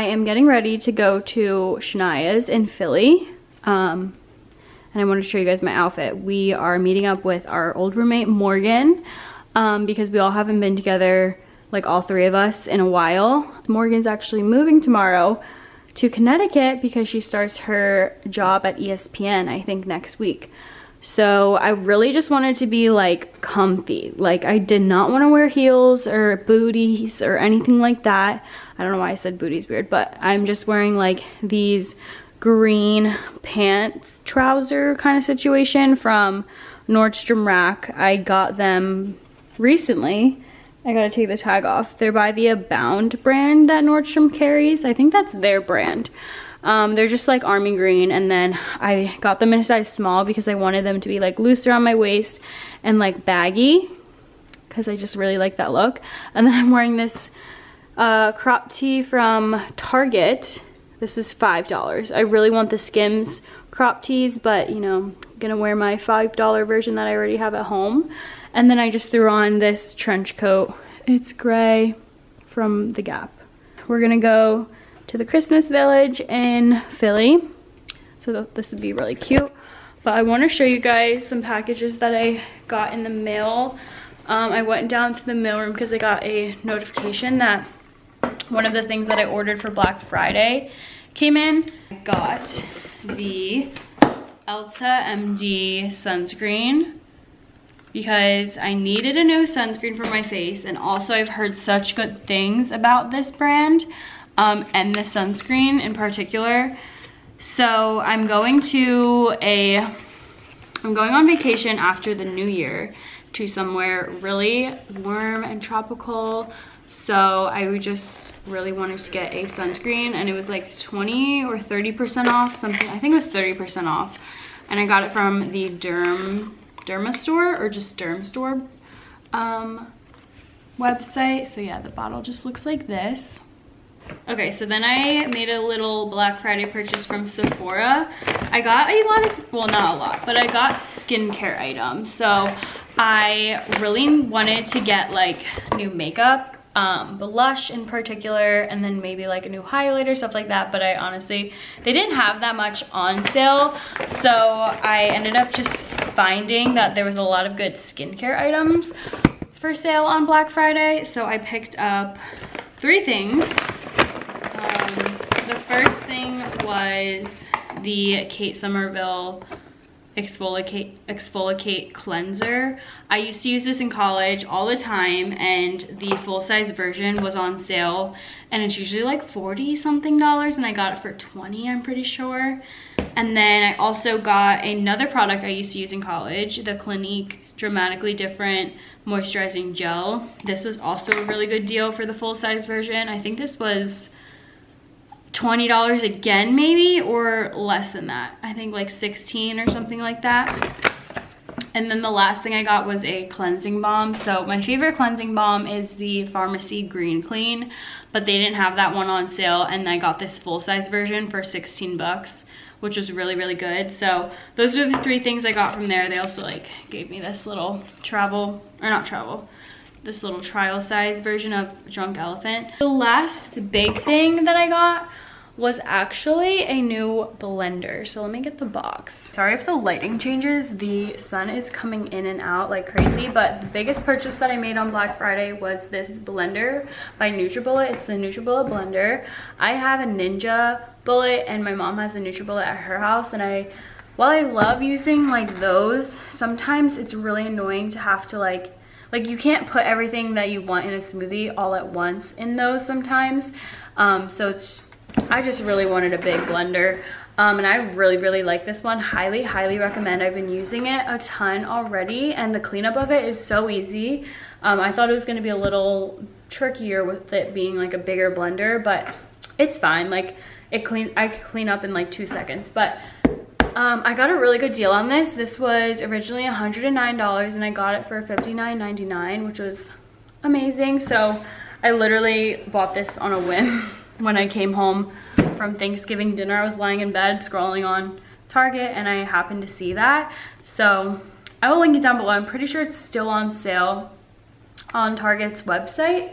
I am getting ready to go to Shania's in Philly. And I want to show you guys my outfit. We are meeting up with our old roommate, Morgan, because we all haven't been together, like all three of us, in a while. Morgan's actually moving tomorrow to Connecticut because she starts her job at ESPN, I think next week. So I really just wanted to be like comfy. Like I did not want to wear heels or booties or anything like that. I don't know why I said booties, weird, but I'm just wearing like these green pants trouser kind of situation from Nordstrom Rack. I got them recently. I gotta take the tag off. They're by the Abound brand that Nordstrom carries. I think that's their brand. They're just like army green, and then I got them in a size small because I wanted them to be like looser on my waist and like baggy because I just really like that look. And then I'm wearing this crop tee from Target. This is $5. I really want the Skims crop tees, but you know, I'm gonna wear my $5 version that I already have at home. And then I just threw on this trench coat. It's gray from the Gap. We're gonna go to the Christmas Village in Philly. So this would be really cute. But I wanna show you guys some packages that I got in the mail. I went down to the mailroom because I got a notification that one of the things that I ordered for Black Friday came in. I got the Elta MD sunscreen because I needed a new sunscreen for my face, and also I've heard such good things about this brand and the sunscreen in particular. So I'm going on vacation after the new year to somewhere really warm and tropical. So I just really wanted to get a sunscreen, and it was like 20 or 30% off, something. I think it was 30% off, and I got it from the Derma store, or just Derm store website. So yeah, the bottle just looks like this. Okay, so then I made a little Black Friday purchase from Sephora. I got a lot of, well, not a lot, but I got skincare items. So I really wanted to get like new makeup, blush in particular, and then maybe like a new highlighter, stuff like that. But I honestly, they didn't have that much on sale. So I ended up just finding that there was a lot of good skincare items for sale on Black Friday. So I picked up 3 things. The first thing was the Kate Somerville exfoliate cleanser. I used to use this in college all the time, and the full-size version was on sale, and it's usually like 40 something dollars, and I got it for 20, I'm pretty sure. And then I also got another product I used to use in college, the Clinique Dramatically Different Moisturizing Gel. This was also a really good deal for the full-size version. I think this was $20 again, maybe, or less than that. I think like 16 or something like that. And then the last thing I got was a cleansing balm. So my favorite cleansing balm is the Pharmacy Green Clean, but they didn't have that one on sale, and I got this full-size version for 16 bucks, which was really, really good. So those are the 3 things I got from there. They also like gave me this little this little trial size version of Drunk Elephant. The last big thing that I got was actually a new blender. So let me get the box. Sorry if the lighting changes. The sun is coming in and out like crazy, but the biggest purchase that I made on Black Friday was this blender by NutriBullet. It's the NutriBullet blender. I have a Ninja Bullet, and my mom has a NutriBullet at her house, and while I love using like those, sometimes it's really annoying to have to like you can't put everything that you want in a smoothie all at once in those sometimes. So I just really wanted a big blender, and I really like this one. Highly recommend. I've been using it a ton already, and the cleanup of it is so easy. I thought it was going to be a little trickier with it being like a bigger blender, but it's fine. Like I clean up in like 2 seconds. But I got a really good deal on this. This was originally $109, and I got it for $59.99, which was amazing. So I literally bought this on a whim. When I came home from Thanksgiving dinner, I was lying in bed scrolling on Target, and I happened to see that. So I will link it down below. I'm pretty sure it's still on sale on Target's website.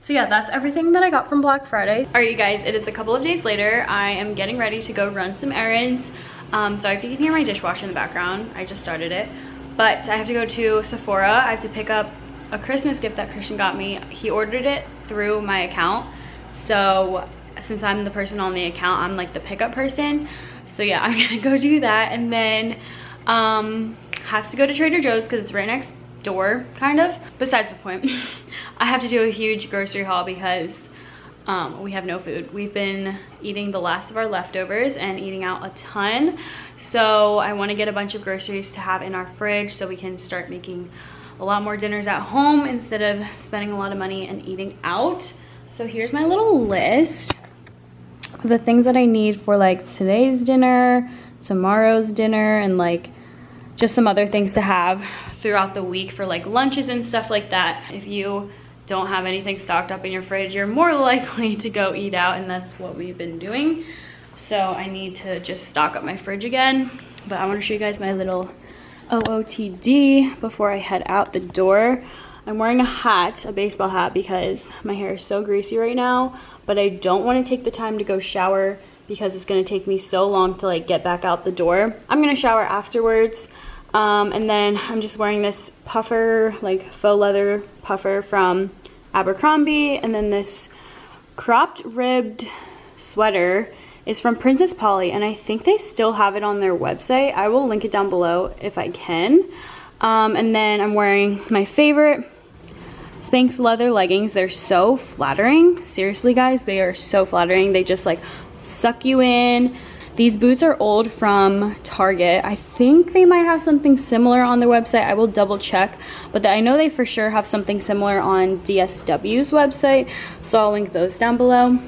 So yeah, that's everything that I got from Black Friday. All right, you guys, it is a couple of days later. I am getting ready to go run some errands. Sorry if you can hear my dishwasher in the background. I just started it. But I have to go to Sephora. I have to pick up a Christmas gift that Christian got me. He ordered it through my account. So since I'm the person on the account, I'm like the pickup person. So yeah, I'm gonna go do that. And then have to go to Trader Joe's because it's right next door, kind of. Besides the point. I have to do a huge grocery haul because we have no food. We've been eating the last of our leftovers and eating out a ton. So I want to get a bunch of groceries to have in our fridge so we can start making a lot more dinners at home instead of spending a lot of money and eating out. So here's my little list of the things that I need for like today's dinner, tomorrow's dinner, and like just some other things to have throughout the week for like lunches and stuff like that. If you don't have anything stocked up in your fridge, you're more likely to go eat out, and that's what we've been doing. So I need to just stock up my fridge again. But I want to show you guys my little OOTD before I head out the door. I'm wearing a hat, a baseball hat, because my hair is so greasy right now, but I don't want to take the time to go shower because it's going to take me so long to like get back out the door. I'm going to shower afterwards. And then I'm just wearing this puffer, like faux leather puffer from Abercrombie, and then this cropped ribbed sweater is from Princess Polly, and I think they still have it on their website. I will link it down below if I can. And then I'm wearing my favorite Spanx leather leggings. They're so flattering. Seriously guys, they are so flattering. They just like suck you in. These boots are old from Target. I think they might have something similar on their website. I will double check, but I know they for sure have something similar on DSW's website, so I'll link those down below.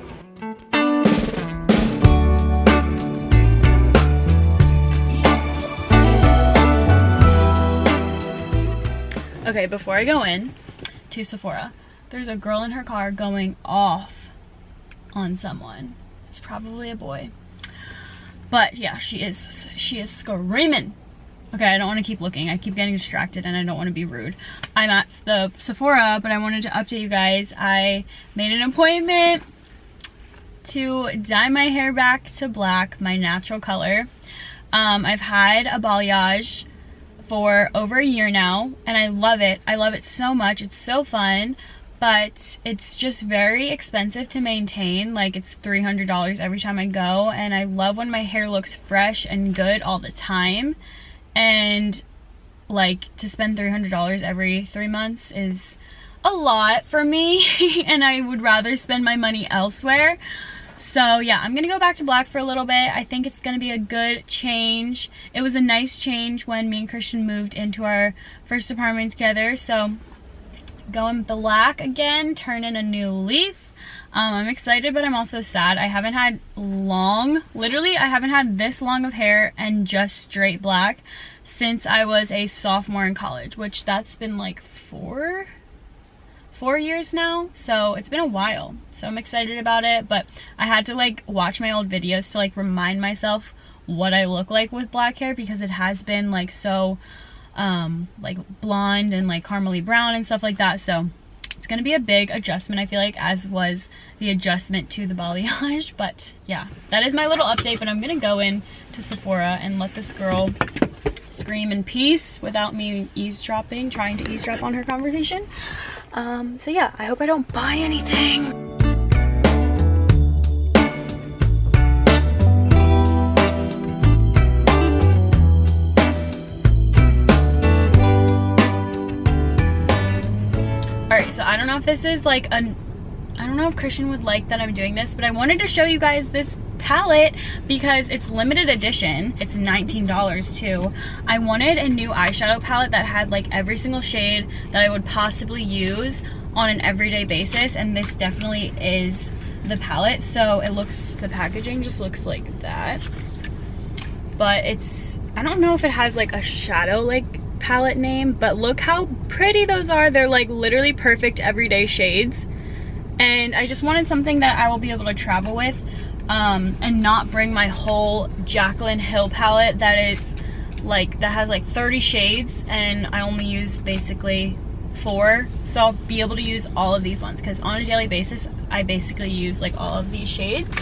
Okay, before I go in to Sephora, there's a girl in her car going off on someone. It's probably a boy. But yeah, she is screaming. Okay, I don't want to keep looking. I keep getting distracted and I don't want to be rude. I'm at the Sephora, but I wanted to update you guys. I made an appointment to dye my hair back to black, my natural color. I've had a balayage for over a year now and I love it. I love it so much. It's so fun. But it's just very expensive to maintain. Like it's $300 every time I go, and I love when my hair looks fresh and good all the time. And like to spend $300 every 3 months is a lot for me and I would rather spend my money elsewhere. So yeah, I'm gonna go back to black for a little bit. I think it's gonna be a good change. It was a nice change when me and Christian moved into our first apartment together. So going black again, turning a new leaf. I'm excited, but I'm also sad. I haven't had literally I haven't had this long of hair and just straight black since I was a sophomore in college, which that's been like four years now. So it's been a while. So I'm excited about it, but I had to like watch my old videos to like remind myself what I look like with black hair, because it has been like so like blonde and like caramely brown and stuff like that. So it's gonna be a big adjustment, I feel like, as was the adjustment to the balayage. But yeah, that is my little update. But I'm gonna go in to Sephora and let this girl scream in peace without me trying to eavesdrop on her conversation. So yeah, I hope I don't buy anything. Alright, so I don't know if this is like I don't know if Christian would like that I'm doing this, but I wanted to show you guys this palette because it's limited edition. It's $19 too. I wanted a new eyeshadow palette that had like every single shade that I would possibly use on an everyday basis, and this definitely is the palette. So the packaging just looks like that, but I don't know if it has like a shadow like palette name, but look how pretty those are. They're like literally perfect everyday shades, and I just wanted something that I will be able to travel with and not bring my whole Jaclyn Hill palette that has like 30 shades, and I only use basically 4, so I'll be able to use all of these ones, because on a daily basis I basically use like all of these shades.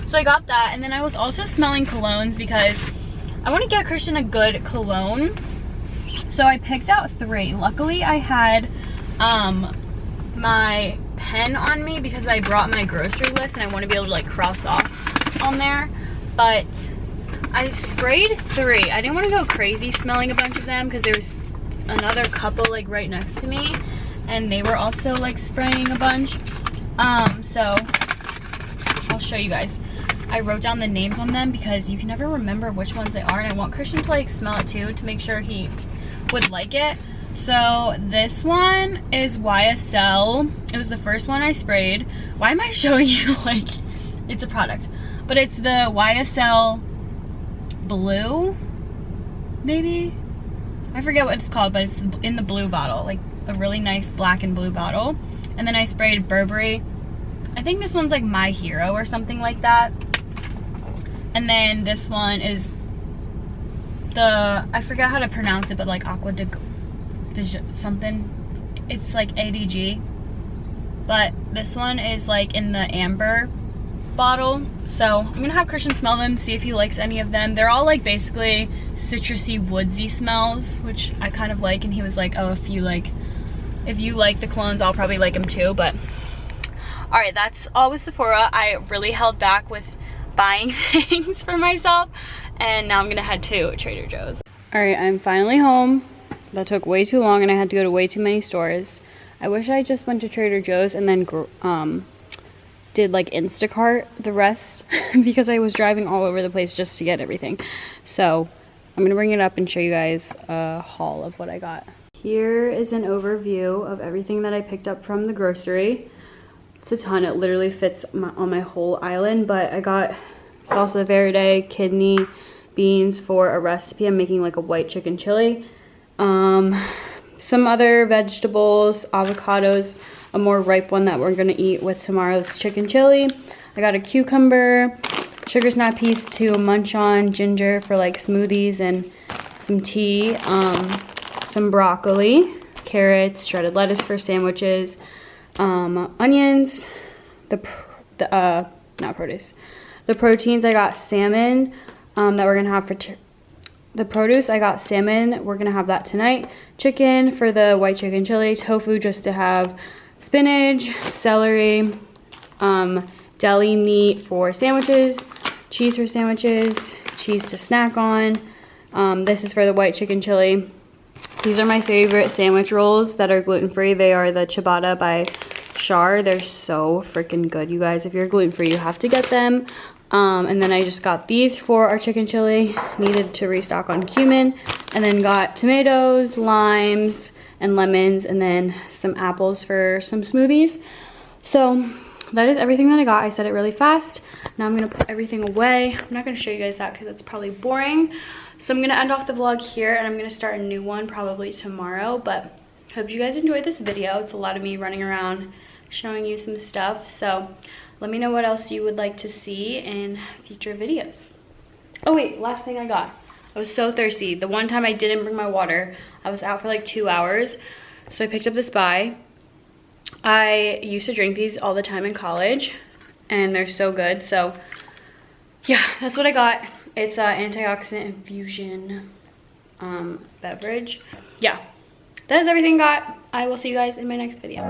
So I got that, and then I was also smelling colognes because I want to get Christian a good cologne. So I picked out 3. Luckily I had my pen on me because I brought my grocery list and I want to be able to like cross off on there. But I sprayed 3. I didn't want to go crazy smelling a bunch of them because there was another couple like right next to me and they were also like spraying a bunch. So I'll show you guys. I wrote down the names on them because you can never remember which ones they are, and I want Christian to like smell it too to make sure he would like it. So this one is YSL. It was the first one I sprayed. Why am I showing you like it's a product? But it's the YSL blue, maybe? I forget what it's called, but it's in the blue bottle, like a really nice black and blue bottle. And then I sprayed Burberry. I think this one's like My Hero or something like that. And then this one is the, I forgot how to pronounce it, but like Aqua de something. It's like ADG. But this one is like in the amber bottle. So I'm gonna have Christian smell them, see if he likes any of them. They're all like basically citrusy, woodsy smells, which I kind of like. And he was like, oh, if you like the colognes, I'll probably like them too. But all right, that's all with Sephora. I really held back with buying things for myself, and now I'm gonna head to Trader Joe's. All right, I'm finally home. That took way too long and I had to go to way too many stores. I wish I just went to Trader Joe's and then did like Instacart the rest because I was driving all over the place just to get everything. So I'm gonna bring it up and show you guys a haul of what I got. Here is an overview of everything that I picked up from the grocery. It's a ton. It literally fits on my whole island, but I got salsa verde, kidney beans for a recipe. I'm making like a white chicken chili. Some other vegetables, avocados, a more ripe one that we're gonna eat with tomorrow's chicken chili. I got a cucumber, sugar snap peas to munch on, ginger for like smoothies and some tea, some broccoli, carrots, shredded lettuce for sandwiches, onions, not produce. The proteins, I got salmon that we're gonna have for the produce. I got salmon, we're gonna have that tonight. Chicken for the white chicken chili, tofu just to have spinach, celery, deli meat for sandwiches, cheese for sandwiches, cheese to snack on. This is for the white chicken chili. These are my favorite sandwich rolls that are gluten-free. They are the ciabatta by Char. They're so freaking good, you guys. If you're gluten-free, you have to get them. And then I just got these for our chicken chili. Needed to restock on cumin. And then got tomatoes, limes, and lemons, and then some apples for some smoothies. So that is everything that I got. I said it really fast. Now I'm gonna put everything away. I'm not gonna show you guys that because it's probably boring. So I'm gonna end off the vlog here, and I'm gonna start a new one probably tomorrow. But hope you guys enjoyed this video. It's a lot of me running around showing you some stuff. So let me know what else you would like to see in future videos. Oh wait, last thing I got. I was so thirsty. The one time I didn't bring my water, I was out for like 2 hours. So I picked up this Bai. I used to drink these all the time in college and they're so good. So yeah, that's what I got. It's an antioxidant infusion beverage. Yeah, that is everything I got. I will see you guys in my next video.